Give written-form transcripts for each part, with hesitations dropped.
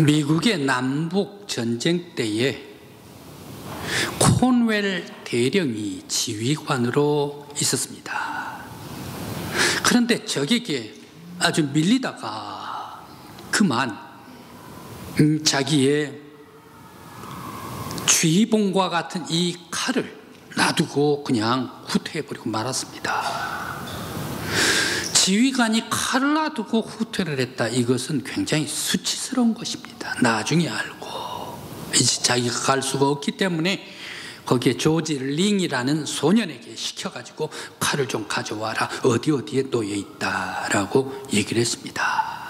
미국의 남북 전쟁 때에 코넬 대령이 지휘관으로 있었습니다. 그런데 적에게 아주 밀리다가 그만 자기의 쥐봉과 같은 이 칼을 놔두고 그냥 후퇴해버리고 말았습니다. 지휘관이 칼을 놔두고 후퇴를 했다. 이것은 굉장히 수치스러운 것입니다. 나중에 알고 이제 자기가 갈 수가 없기 때문에 거기에 조지 링이라는 소년에게 시켜가지고 칼을 좀 가져와라. 어디에 놓여 있다라고 얘기를 했습니다.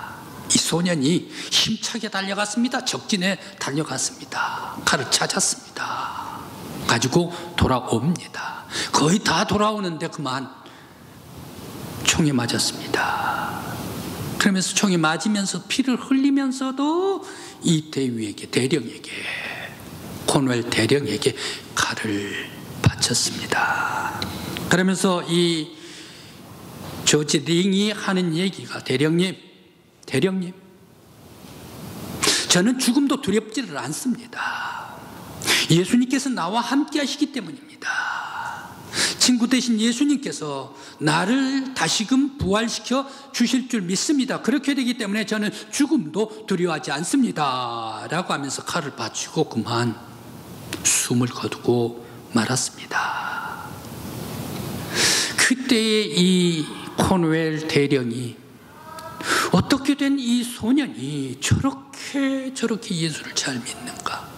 이 소년이 힘차게 달려갔습니다. 적진에 달려갔습니다. 칼을 찾았습니다. 가지고 돌아옵니다. 거의 다 돌아오는데 그만 총에 맞았습니다. 그러면서 총에 맞으면서 피를 흘리면서도 이 대령에게 코넬 대령에게 칼을 바쳤습니다. 그러면서 이 조지 링이 하는 얘기가 대령님 저는 죽음도 두렵지를 않습니다. 예수님께서 나와 함께 하시기 때문입니다. 친구 되신 예수님께서 나를 다시금 부활시켜 주실 줄 믿습니다. 그렇게 되기 때문에 저는 죽음도 두려워하지 않습니다 라고 하면서 칼을 받치고 그만 숨을 거두고 말았습니다. 그때의 이 코넬 대령이 어떻게 된 이 소년이 저렇게 예수를 잘 믿는가,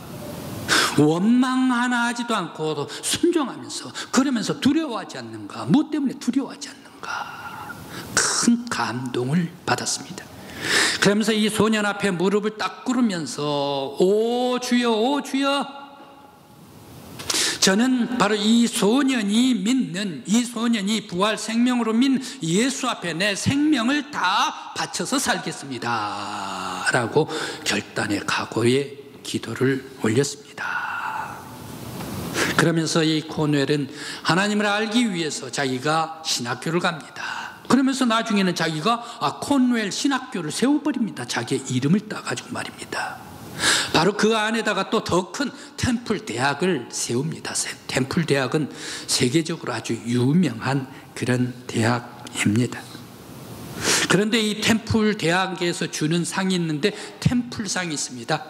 원망 하나 하지도 않고 순종하면서 그러면서 두려워하지 않는가, 무엇 때문에 두려워하지 않는가, 큰 감동을 받았습니다. 그러면서 이 소년 앞에 무릎을 딱 꿇으면서 오 주여 저는 바로 이 소년이 부활 생명으로 믿는 예수 앞에 내 생명을 다 바쳐서 살겠습니다 라고 결단의 각오의 기도를 올렸습니다. 그러면서 이 코넬은 하나님을 알기 위해서 자기가 신학교를 갑니다. 그러면서 나중에는 자기가 코넬 신학교를 세워버립니다. 자기의 이름을 따가지고 말입니다. 바로 그 안에다가 또 더 큰 템플 대학을 세웁니다. 템플 대학은 세계적으로 아주 유명한 그런 대학입니다. 그런데 이 템플 대학에서 주는 상이 있는데 템플상이 있습니다.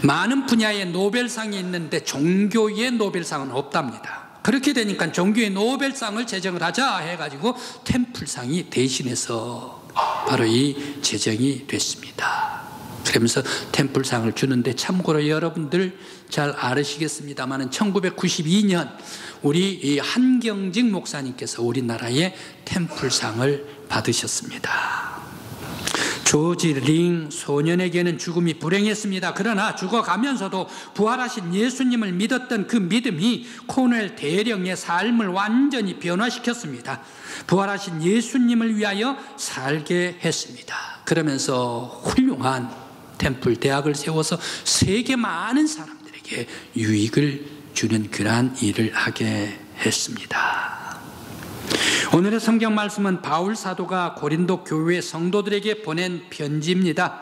많은 분야의 노벨상이 있는데 종교의 노벨상은 없답니다. 그렇게 되니까 종교의 노벨상을 제정을 하자 해가지고 템플상이 대신해서 바로 이 제정이 됐습니다. 그러면서 템플상을 주는데, 참고로 여러분들 잘 아시겠습니다만 1992년 우리 이 한경직 목사님께서 우리나라의 템플상을 받으셨습니다. 조지 링 소년에게는 죽음이 불행했습니다. 그러나 죽어가면서도 부활하신 예수님을 믿었던 그 믿음이 코넬 대령의 삶을 완전히 변화시켰습니다. 부활하신 예수님을 위하여 살게 했습니다. 그러면서 훌륭한 템플 대학을 세워서 세계 많은 사람들에게 유익을 주는 그러한 일을 하게 했습니다. 오늘의 성경 말씀은 바울 사도가 고린도 교회 성도들에게 보낸 편지입니다.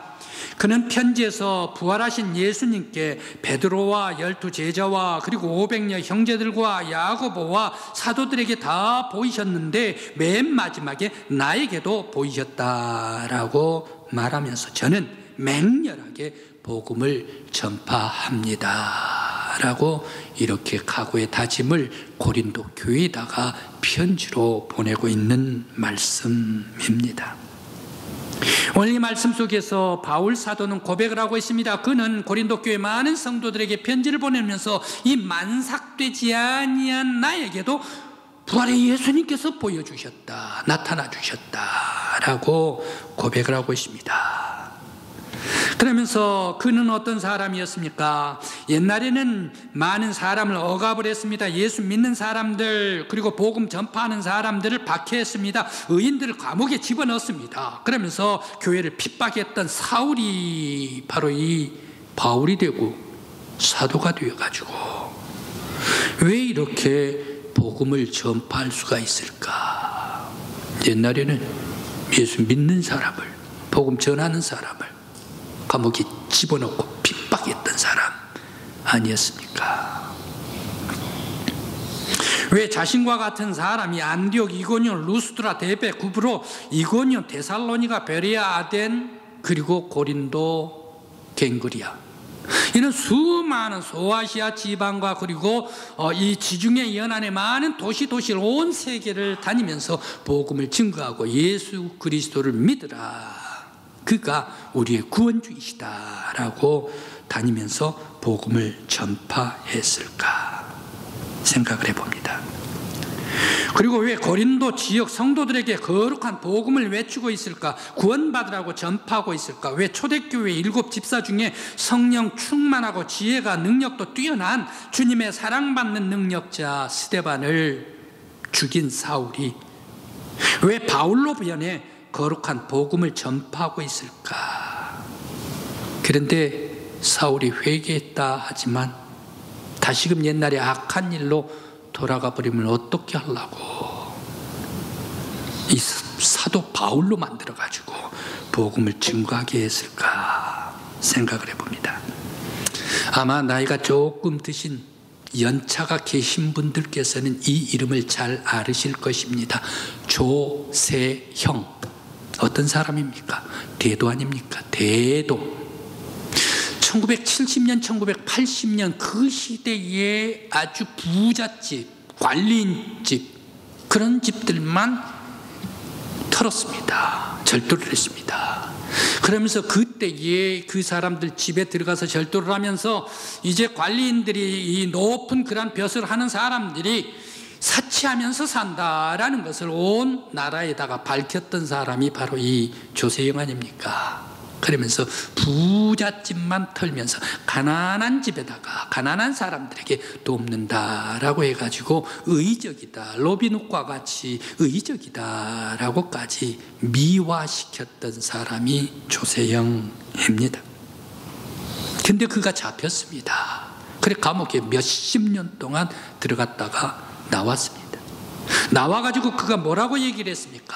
그는 편지에서 부활하신 예수님께 베드로와 12 제자와 그리고 500여 형제들과 야고보와 사도들에게 다 보이셨는데 맨 마지막에 나에게도 보이셨다라고 말하면서 저는 맹렬하게 복음을 전파합니다 라고 이렇게 각오의 다짐을 고린도 교회에다가 편지로 보내고 있는 말씀입니다. 오늘 이 말씀 속에서 바울 사도는 고백을 하고 있습니다. 그는 고린도 교회 많은 성도들에게 편지를 보내면서 이 만삭되지 아니한 나에게도 부활의 예수님께서 보여주셨다, 나타나 주셨다라고 고백을 하고 있습니다. 그러면서 그는 어떤 사람이었습니까? 옛날에는 많은 사람을 억압을 했습니다. 예수 믿는 사람들 그리고 복음 전파하는 사람들을 박해했습니다. 의인들을 감옥에 집어넣었습니다. 그러면서 교회를 핍박했던 사울이 바로 이 바울이 되고 사도가 되어가지고 왜 이렇게 복음을 전파할 수가 있을까? 옛날에는 예수 믿는 사람을, 복음 전하는 사람을 감옥에 집어넣고 핍박했던 사람 아니었습니까? 왜 자신과 같은 사람이 안디옥, 이고니온, 루스드라, 데베, 구브로, 이고니온, 데살로니가, 베레아, 아덴, 그리고 고린도, 갱그리아, 이런 수많은 소아시아 지방과 그리고 이 지중해 연안의 많은 도시를 온 세계를 다니면서 복음을 증거하고 예수 그리스도를 믿으라, 그가 우리의 구원주이시다라고 다니면서 복음을 전파했을까 생각을 해봅니다. 그리고 왜 고린도 지역 성도들에게 거룩한 복음을 외치고 있을까? 구원받으라고 전파하고 있을까? 왜 초대교회 7 집사 중에 성령 충만하고 지혜가 능력도 뛰어난 주님의 사랑받는 능력자 스데반을 죽인 사울이 왜 바울로 변해 거룩한 복음을 전파하고 있을까? 그런데 사울이 회개했다 하지만 다시금 옛날에 악한 일로 돌아가 버리면 어떻게 하려고 이 사도 바울로 만들어가지고 복음을 증거하게 했을까 생각을 해봅니다. 아마 나이가 조금 드신 연차가 계신 분들께서는 이 이름을 잘 알으실 것입니다. 조세형. 어떤 사람입니까? 대도 아닙니까? 대도. 1970년, 1980년 그 시대에 아주 부잣집, 관리인집, 그런 집들만 털었습니다. 절도를 했습니다. 그러면서 그때에 그 사람들 집에 들어가서 절도를 하면서 이제 관리인들이 이 높은 그런 벼슬을 하는 사람들이 사치하면서 산다라는 것을 온 나라에다가 밝혔던 사람이 바로 이 조세영 아닙니까? 그러면서 부잣집만 털면서 가난한 집에다가 가난한 사람들에게 돕는다라고 해가지고 의적이다, 로빈훗과 같이 의적이다라고까지 미화시켰던 사람이 조세영입니다. 근데 그가 잡혔습니다. 그래 감옥에 몇십 년 동안 들어갔다가 나왔습니다. 나와가지고 그가 뭐라고 얘기를 했습니까?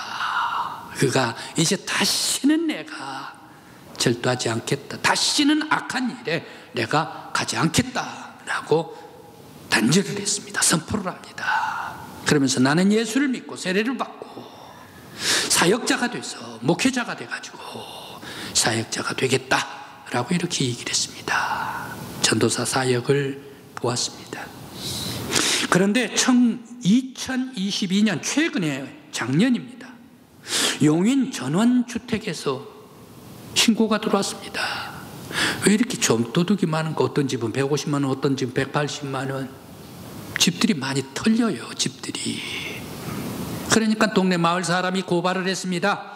그가 이제 다시는 내가 절도하지 않겠다, 다시는 악한 일에 내가 가지 않겠다라고 단절을 했습니다. 선포를 합니다. 그러면서 나는 예수를 믿고 세례를 받고 사역자가 돼서 목회자가 돼가지고 사역자가 되겠다라고 이렇게 얘기를 했습니다. 전도사 사역을 보았습니다. 그런데 2022년 최근에 작년입니다. 용인 전원주택에서 신고가 들어왔습니다. 왜 이렇게 좀도둑이 많은가? 어떤 집은 150만 원, 어떤 집은 180만 원. 집들이 많이 털려요, 집들이. 그러니까 동네 마을 사람이 고발을 했습니다.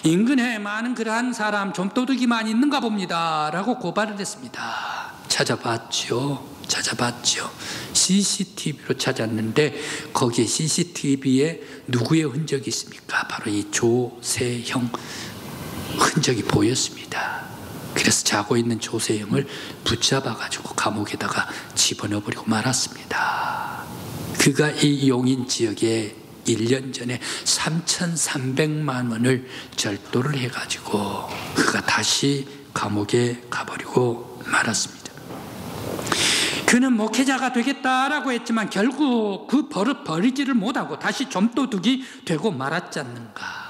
인근에 많은 그러한 사람, 좀도둑이 많이 있는가 봅니다 라고 고발을 했습니다. 찾아봤죠. CCTV로 찾았는데 거기에 CCTV에 누구의 흔적이 있습니까? 바로 이 조세형 흔적이 보였습니다. 그래서 자고 있는 조세형을 붙잡아가지고 감옥에다가 집어넣어버리고 말았습니다. 그가 이 용인 지역에 1년 전에 3,300만 원을 절도를 해가지고 그가 다시 감옥에 가버리고 말았습니다. 그는 목회자가 되겠다라고 했지만 결국 그 버릇 버리지를 못하고 다시 좀도둑이 되고 말았지 않는가.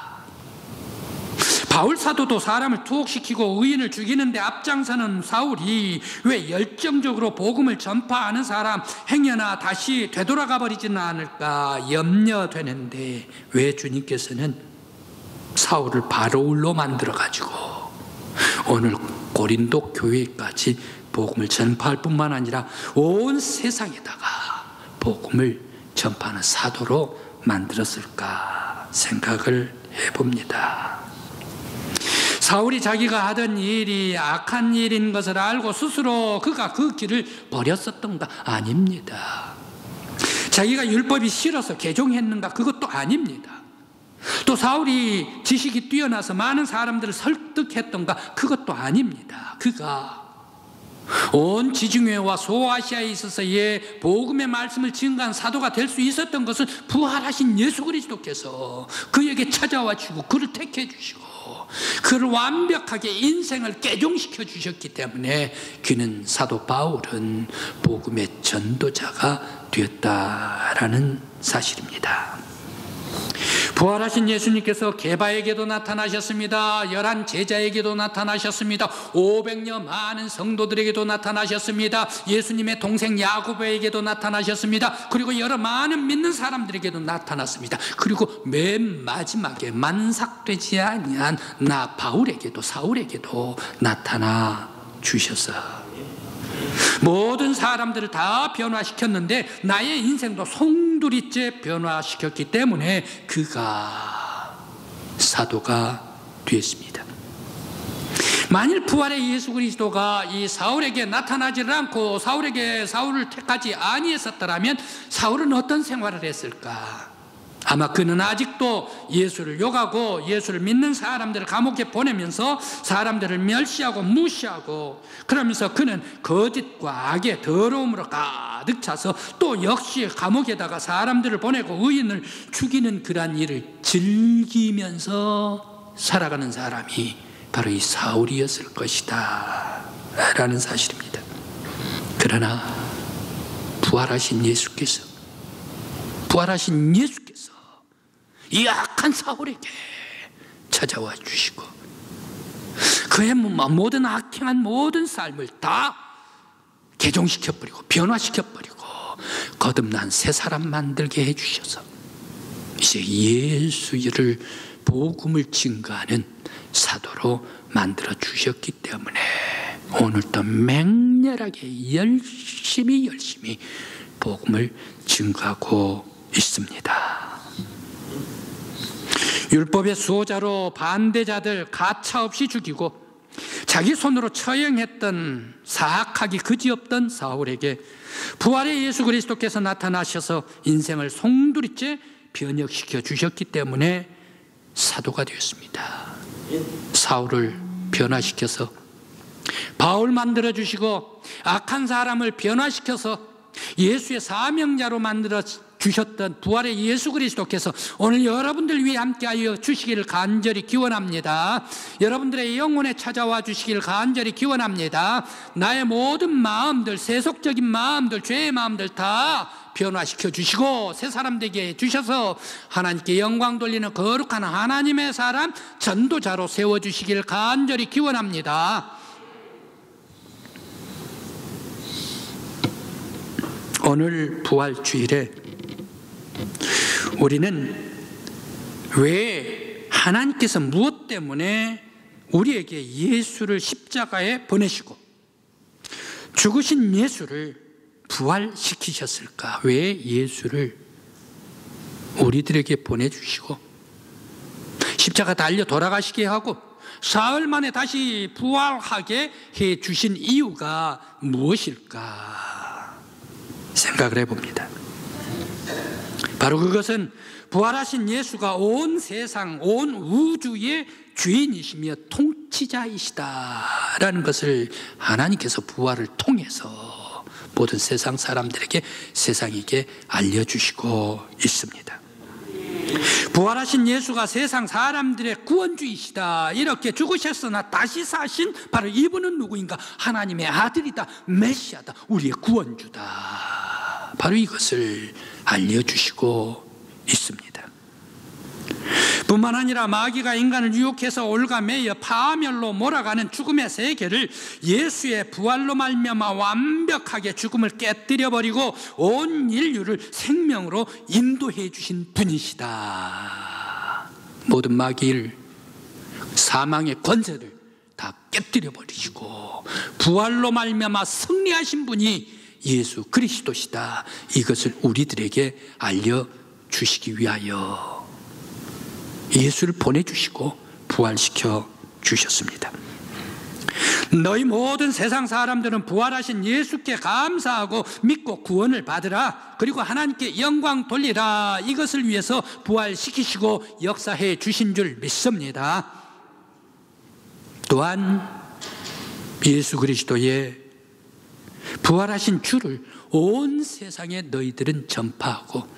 바울 사도도 사람을 투옥시키고 의인을 죽이는데 앞장서는 사울이 왜 열정적으로 복음을 전파하는 사람 행여나 다시 되돌아가 버리지는 않을까 염려되는데 왜 주님께서는 사울을 바로울로 만들어가지고 오늘 고린도 교회까지 복음을 전파할 뿐만 아니라 온 세상에다가 복음을 전파하는 사도로 만들었을까 생각을 해봅니다. 사울이 자기가 하던 일이 악한 일인 것을 알고 스스로 그가 그 길을 버렸었던가? 아닙니다. 자기가 율법이 싫어서 개종했는가? 그것도 아닙니다. 또 사울이 지식이 뛰어나서 많은 사람들을 설득했던가? 그것도 아닙니다. 그가 온 지중해와 소아시아에 있어서의 복음의 말씀을 증거한 사도가 될 수 있었던 것은 부활하신 예수 그리스도께서 그에게 찾아와 주시고 그를 택해 주시고 그를 완벽하게 인생을 개종시켜 주셨기 때문에 그는 사도 바울은 복음의 전도자가 되었다라는 사실입니다. 부활하신 예수님께서 게바에게도 나타나셨습니다. 11 제자에게도 나타나셨습니다. 500여 많은 성도들에게도 나타나셨습니다. 예수님의 동생 야고보에게도 나타나셨습니다. 그리고 여러 많은 믿는 사람들에게도 나타났습니다. 그리고 맨 마지막에 만삭되지 아니한 나 바울에게도, 사울에게도 나타나 주셔서 모든 사람들을 다 변화시켰는데 나의 인생도 송두리째 변화시켰기 때문에 그가 사도가 되었습니다. 만일 부활의 예수 그리스도가 이 사울에게 나타나지를 않고 사울을 택하지 아니했었더라면 사울은 어떤 생활을 했을까? 아마 그는 아직도 예수를 욕하고 예수를 믿는 사람들을 감옥에 보내면서 사람들을 멸시하고 무시하고, 그러면서 그는 거짓과 악의 더러움으로 가득 차서 또 역시 감옥에다가 사람들을 보내고 의인을 죽이는 그러한 일을 즐기면서 살아가는 사람이 바로 이 사울이었을 것이다 라는 사실입니다. 그러나 부활하신 예수께서 이 악한 사울에게 찾아와 주시고 그의 모든 악행한 모든 삶을 다 개종시켜버리고 변화시켜버리고 거듭난 새 사람 만들게 해주셔서 이제 예수를 복음을 증거하는 사도로 만들어 주셨기 때문에 오늘도 맹렬하게 열심히 복음을 증거하고 있습니다. 율법의 수호자로 반대자들 가차없이 죽이고 자기 손으로 처형했던 사악하기 그지없던 사울에게 부활의 예수 그리스도께서 나타나셔서 인생을 송두리째 변혁시켜 주셨기 때문에 사도가 되었습니다. 사울을 변화시켜서 바울 만들어 주시고 악한 사람을 변화시켜서 예수의 사명자로 만들어 주셨던 부활의 예수 그리스도께서 오늘 여러분들 위해 함께하여 주시기를 간절히 기원합니다. 여러분들의 영혼에 찾아와 주시기를 간절히 기원합니다. 나의 모든 마음들, 세속적인 마음들, 죄의 마음들 다 변화시켜 주시고 새 사람 되게 해주셔서 하나님께 영광 돌리는 거룩한 하나님의 사람 전도자로 세워주시기를 간절히 기원합니다. 오늘 부활주일에 우리는 왜 하나님께서 무엇 때문에 우리에게 예수를 십자가에 보내시고 죽으신 예수를 부활시키셨을까? 왜 예수를 우리들에게 보내주시고 십자가 달려 돌아가시게 하고 사흘 만에 다시 부활하게 해주신 이유가 무엇일까? 생각을 해봅니다. 바로 그것은 부활하신 예수가 온 세상, 온 우주의 주인이시며 통치자이시다라는 것을 하나님께서 부활을 통해서 모든 세상 사람들에게, 세상에게 알려주시고 있습니다. 부활하신 예수가 세상 사람들의 구원주이시다, 이렇게 죽으셨으나 다시 사신 바로 이분은 누구인가? 하나님의 아들이다, 메시아다, 우리의 구원주다. 바로 이것을 알려주시고 있습니다. 뿐만 아니라 마귀가 인간을 유혹해서 올가매어 파멸로 몰아가는 죽음의 세계를 예수의 부활로 말미암아 완벽하게 죽음을 깨뜨려버리고 온 인류를 생명으로 인도해 주신 분이시다. 모든 마귀를, 사망의 권세를 다 깨뜨려버리시고 부활로 말미암아 승리하신 분이 예수 그리스도시다. 이것을 우리들에게 알려주시기 위하여 예수를 보내주시고 부활시켜 주셨습니다. 너희 모든 세상 사람들은 부활하신 예수께 감사하고 믿고 구원을 받으라. 그리고 하나님께 영광 돌리라. 이것을 위해서 부활시키시고 역사해 주신 줄 믿습니다. 또한 예수 그리스도의 부활하신 주를 온 세상에 너희들은 전파하고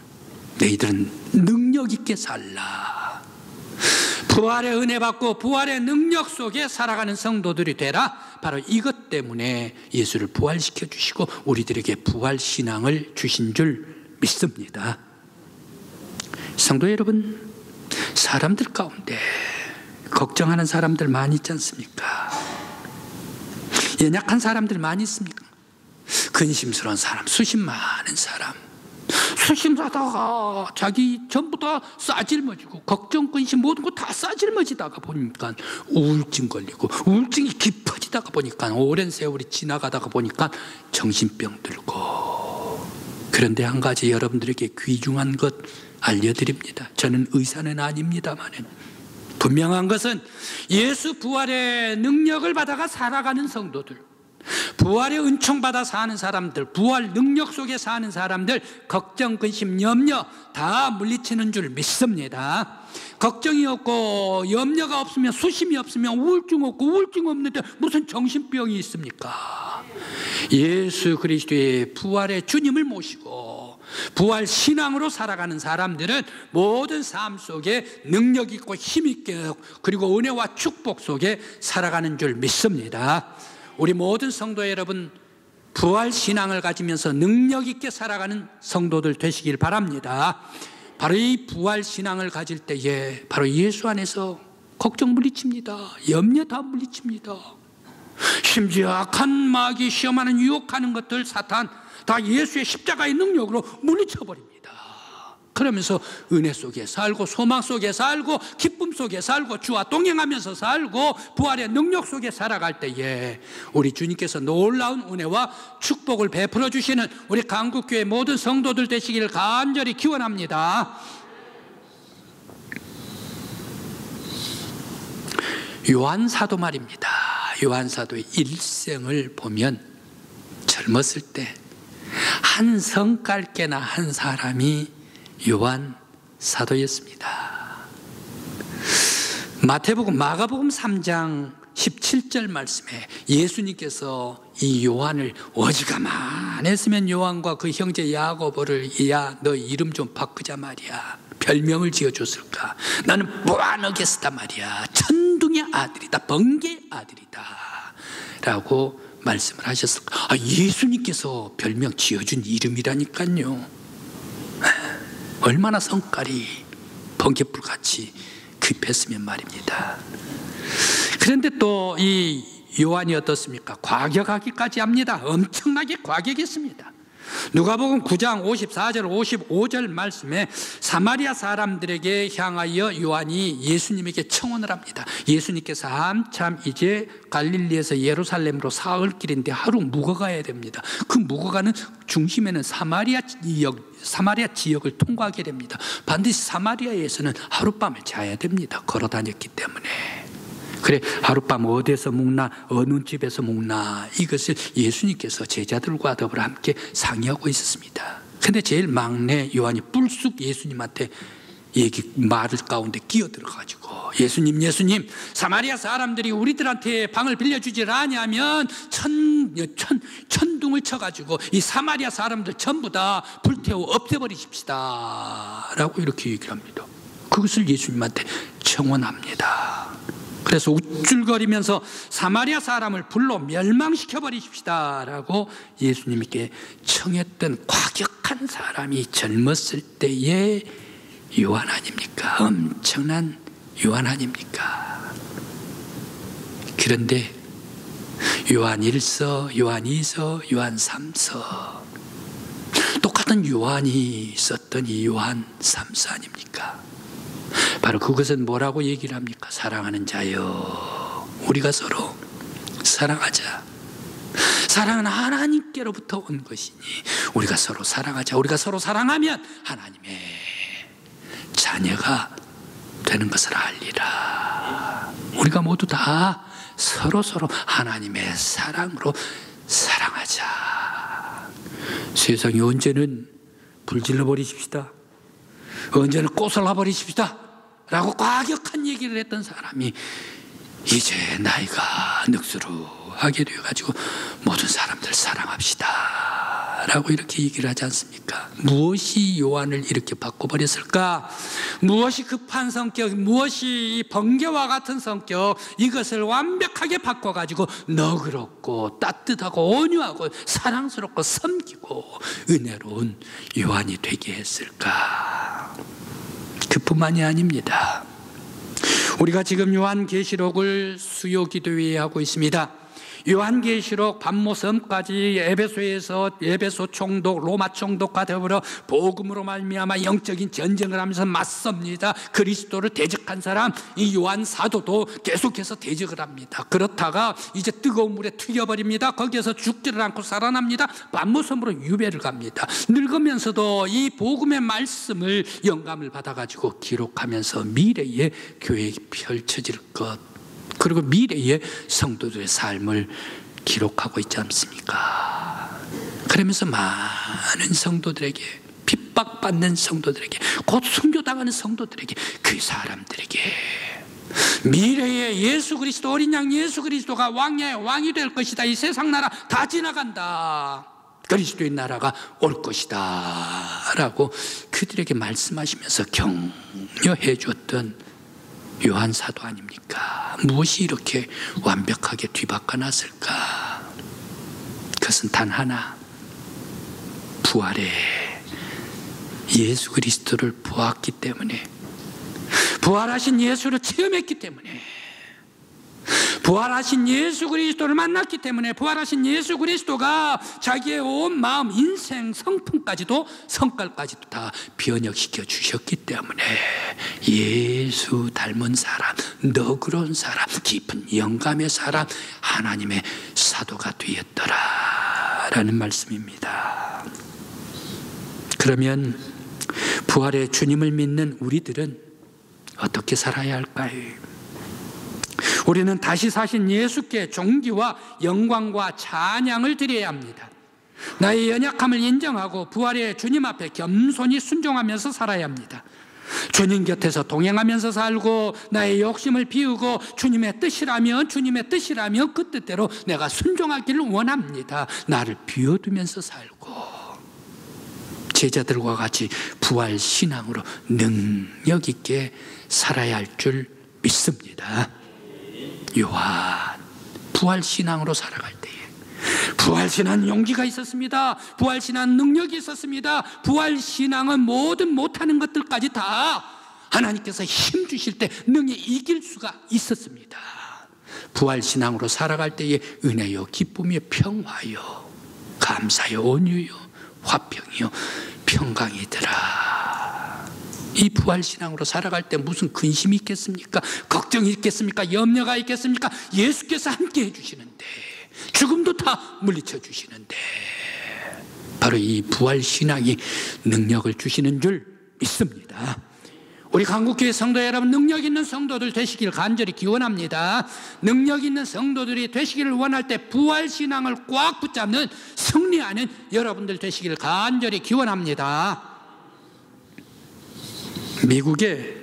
너희들은 능력 있게 살라. 부활의 은혜 받고 부활의 능력 속에 살아가는 성도들이 되라. 바로 이것 때문에 예수를 부활시켜 주시고 우리들에게 부활 신앙을 주신 줄 믿습니다. 성도 여러분, 사람들 가운데 걱정하는 사람들 많이 있지 않습니까? 연약한 사람들 많이 있습니까? 근심스러운 사람, 수심 많은 사람, 수심하다가 자기 전부 다 싸질머지고 걱정, 근심 모든 거 다 싸질머지다가 보니까 우울증 걸리고 우울증이 깊어지다가 보니까 오랜 세월이 지나가다가 보니까 정신병 들고. 그런데 한 가지 여러분들에게 귀중한 것 알려드립니다. 저는 의사는 아닙니다만은 분명한 것은 예수 부활의 능력을 받아가 살아가는 성도들, 부활의 은총 받아 사는 사람들, 부활 능력 속에 사는 사람들, 걱정, 근심, 염려 다 물리치는 줄 믿습니다. 걱정이 없고 염려가 없으면, 수심이 없으면 우울증 없고, 우울증 없는데 무슨 정신병이 있습니까? 예수 그리스도의 부활의 주님을 모시고 부활 신앙으로 살아가는 사람들은 모든 삶 속에 능력 있고 힘 있게, 그리고 은혜와 축복 속에 살아가는 줄 믿습니다. 우리 모든 성도 여러분, 부활 신앙을 가지면서 능력 있게 살아가는 성도들 되시길 바랍니다. 바로 이 부활 신앙을 가질 때에 바로 예수 안에서 걱정 물리칩니다. 염려 다 물리칩니다. 심지어 악한 마귀 시험하는 유혹하는 것들, 사탄 다 예수의 십자가의 능력으로 물리쳐버립니다. 그러면서 은혜 속에 살고, 소망 속에 살고, 기쁨 속에 살고, 주와 동행하면서 살고, 부활의 능력 속에 살아갈 때에 우리 주님께서 놀라운 은혜와 축복을 베풀어 주시는 우리 강국교회 모든 성도들 되시기를 간절히 기원합니다. 요한사도 말입니다. 요한사도의 일생을 보면 젊었을 때 한 성깔께나 한 사람이 요한 사도였습니다. 마태복음, 마가복음 3장 17절 말씀에 예수님께서 이 요한을 어지간했으면 요한과 그 형제 야고보를, 야, 너 이름 좀 바꾸자 말이야, 별명을 지어줬을까? 나는 보아너게스다 말이야, 천둥의 아들이다, 번개의 아들이다 라고 말씀을 하셨을까? 예수님께서 별명 지어준 이름이라니까요. 얼마나 성깔이 번개불같이 급했으면 말입니다. 그런데 또 이 요한이 어떻습니까? 과격하기까지 합니다. 엄청나게 과격했습니다. 누가복음 9장 54절 55절 말씀에 사마리아 사람들에게 향하여 요한이 예수님에게 청혼을 합니다. 예수님께서 한참 이제 갈릴리에서 예루살렘으로 사흘길인데 하루 묵어 가야 됩니다. 그 묵어 가는 중심에는 사마리아 지역을 통과하게 됩니다. 반드시 사마리아에서는 하룻밤을 자야 됩니다. 걸어 다녔기 때문에. 그래, 하룻밤 어디에서 묵나, 어느 집에서 묵나, 이것을 예수님께서 제자들과 더불어 함께 상의하고 있었습니다. 근데 제일 막내 요한이 뿔쑥 예수님한테 말을 가운데 끼어들어가지고, 예수님, 사마리아 사람들이 우리들한테 방을 빌려주질 않냐면 천둥을 쳐가지고 이 사마리아 사람들 전부 다 불태워 없애버리십시다 라고 이렇게 얘기를 합니다. 그것을 예수님한테 청원합니다. 그래서 우쭐거리면서 사마리아 사람을 불러 멸망시켜버리십시다 라고 예수님께 청했던 과격한 사람이 젊었을 때의 요한 아닙니까? 엄청난 요한 아닙니까? 그런데 요한 1서, 요한 2서, 요한 3서, 똑같은 요한이 썼던 이 요한 3서 아닙니까? 바로 그것은 뭐라고 얘기를 합니까? 사랑하는 자여, 우리가 서로 사랑하자. 사랑은 하나님께로부터 온 것이니 우리가 서로 사랑하자. 우리가 서로 사랑하면 하나님의 자녀가 되는 것을 알리라. 우리가 모두 다 서로 하나님의 사랑으로 사랑하자. 세상이 언제는 불질러 버리십시다, 언제는 꼬설라 버리십시다 라고 과격한 얘기를 했던 사람이 이제 나이가 늑수루하게 되어가지고 모든 사람들 사랑합시다 라고 이렇게 얘기를 하지 않습니까? 무엇이 요한을 이렇게 바꿔버렸을까? 무엇이 급한 성격, 무엇이 번개와 같은 성격, 이것을 완벽하게 바꿔가지고 너그럽고 따뜻하고 온유하고 사랑스럽고 섬기고 은혜로운 요한이 되게 했을까? 그뿐만이 아닙니다. 우리가 지금 요한계시록을 수요기도회에 하고 있습니다. 요한계시록 반모섬까지 에베소에서 에베소 총독, 로마 총독과 더불어 복음으로 말미암아 영적인 전쟁을 하면서 맞섭니다. 그리스도를 대적한 사람, 이 요한 사도도 계속해서 대적을 합니다. 그렇다가 이제 뜨거운 물에 튀겨버립니다. 거기에서 죽지를 않고 살아납니다. 반모섬으로 유배를 갑니다. 늙으면서도 이 복음의 말씀을 영감을 받아가지고 기록하면서 미래의 교회에 펼쳐질 것, 그리고 미래의 성도들의 삶을 기록하고 있지 않습니까? 그러면서 많은 성도들에게, 핍박받는 성도들에게, 곧 순교당하는 성도들에게, 그 사람들에게 미래의 예수 그리스도, 어린 양 예수 그리스도가 왕이 될 것이다. 이 세상 나라 다 지나간다. 그리스도의 나라가 올 것이다 라고 그들에게 말씀하시면서 격려해 줬던 요한 사도 아닙니까? 무엇이 이렇게 완벽하게 뒤바꿔 놨을까? 그것은 단 하나, 부활에 예수 그리스도를 보았기 때문에, 부활하신 예수를 체험했기 때문에, 부활하신 예수 그리스도를 만났기 때문에, 부활하신 예수 그리스도가 자기의 온 마음, 인생, 성품까지도, 성깔까지도 다 변혁시켜 주셨기 때문에 예수 닮은 사람, 너그러운 사람, 깊은 영감의 사람, 하나님의 사도가 되었더라 라는 말씀입니다. 그러면 부활의 주님을 믿는 우리들은 어떻게 살아야 할까요? 우리는 다시 사신 예수께 존귀와 영광과 찬양을 드려야 합니다. 나의 연약함을 인정하고 부활의 주님 앞에 겸손히 순종하면서 살아야 합니다. 주님 곁에서 동행하면서 살고, 나의 욕심을 비우고 주님의 뜻이라면 그 뜻대로 내가 순종하기를 원합니다. 나를 비워두면서 살고, 제자들과 같이 부활 신앙으로 능력 있게 살아야 할 줄 믿습니다. 요한 부활신앙으로 살아갈 때에 부활신앙 용기가 있었습니다. 부활신앙 능력이 있었습니다. 부활신앙은 모든 못하는 것들까지 다 하나님께서 힘 주실 때 능히 이길 수가 있었습니다. 부활신앙으로 살아갈 때에 은혜요, 기쁨이요, 평화요, 감사요, 온유요, 화평이요, 평강이더라. 이 부활신앙으로 살아갈 때 무슨 근심이 있겠습니까? 걱정이 있겠습니까? 염려가 있겠습니까? 예수께서 함께 해주시는데, 죽음도 다 물리쳐 주시는데, 바로 이 부활신앙이 능력을 주시는 줄 믿습니다. 우리 강국교회 성도 여러분, 능력 있는 성도들 되시길 간절히 기원합니다. 능력 있는 성도들이 되시기를 원할 때 부활신앙을 꽉 붙잡는, 승리하는 여러분들 되시기를 간절히 기원합니다. 미국에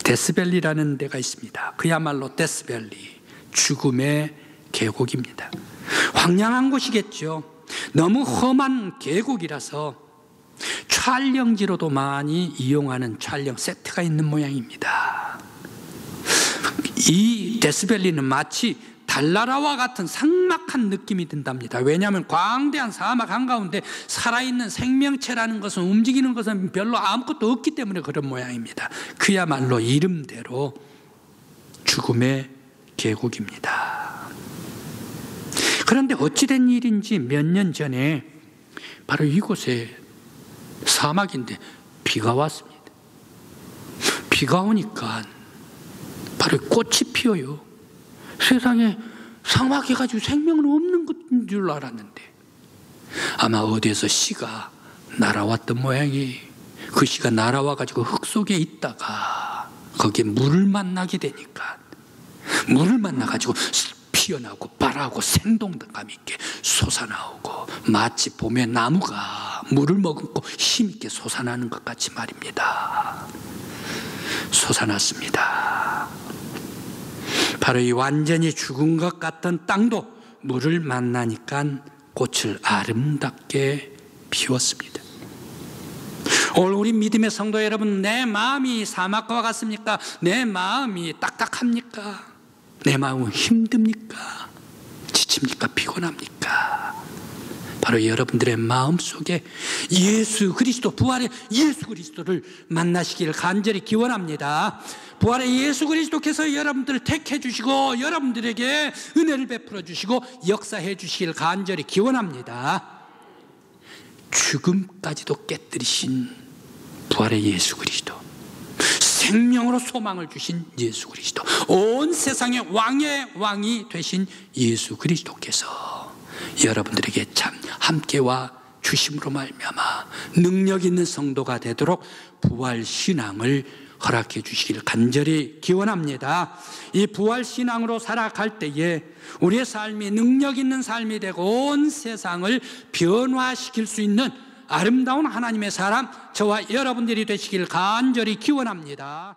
데스밸리라는 데가 있습니다. 그야말로 데스밸리, 죽음의 계곡입니다. 황량한 곳이겠죠. 너무 험한 계곡이라서 촬영지로도 많이 이용하는 촬영 세트가 있는 모양입니다. 이 데스밸리는 마치 달나라와 같은 삭막한 느낌이 든답니다. 왜냐하면 광대한 사막 한가운데 살아있는 생명체라는 것은, 움직이는 것은 별로 아무것도 없기 때문에 그런 모양입니다. 그야말로 이름대로 죽음의 계곡입니다. 그런데 어찌된 일인지 몇 년 전에 바로 이곳에, 사막인데 비가 왔습니다. 비가 오니까 바로 꽃이 피어요. 세상에 사막해가지고 생명은 없는 것인 줄 알았는데, 아마 어디에서 씨가 날아왔던 모양이, 그 씨가 날아와가지고 흙 속에 있다가 거기에 물을 만나게 되니까, 물을 만나가지고 피어나고 발하고 생동감 있게 솟아나오고, 마치 봄에 나무가 물을 머금고 힘있게 솟아나는 것 같이 말입니다. 솟아났습니다. 바로 이 완전히 죽은 것 같던 땅도 물을 만나니까 꽃을 아름답게 비웠습니다. 오늘 우리 믿음의 성도 여러분, 내 마음이 사막과 같습니까? 내 마음이 딱딱합니까? 내 마음은 힘듭니까? 지칩니까? 피곤합니까? 바로 여러분들의 마음속에 예수 그리스도, 부활의 예수 그리스도를 만나시기를 간절히 기원합니다. 부활의 예수 그리스도께서 여러분들을 택해 주시고 여러분들에게 은혜를 베풀어 주시고 역사해 주시기를 간절히 기원합니다. 죽음까지도 깨뜨리신 부활의 예수 그리스도, 생명으로 소망을 주신 예수 그리스도, 온 세상의 왕의 왕이 되신 예수 그리스도께서 여러분들에게 참 함께와 주심으로 말미암아 능력 있는 성도가 되도록 부활 신앙을 허락해 주시기를 간절히 기원합니다. 이 부활 신앙으로 살아갈 때에 우리의 삶이 능력 있는 삶이 되고 온 세상을 변화시킬 수 있는 아름다운 하나님의 사람, 저와 여러분들이 되시기를 간절히 기원합니다.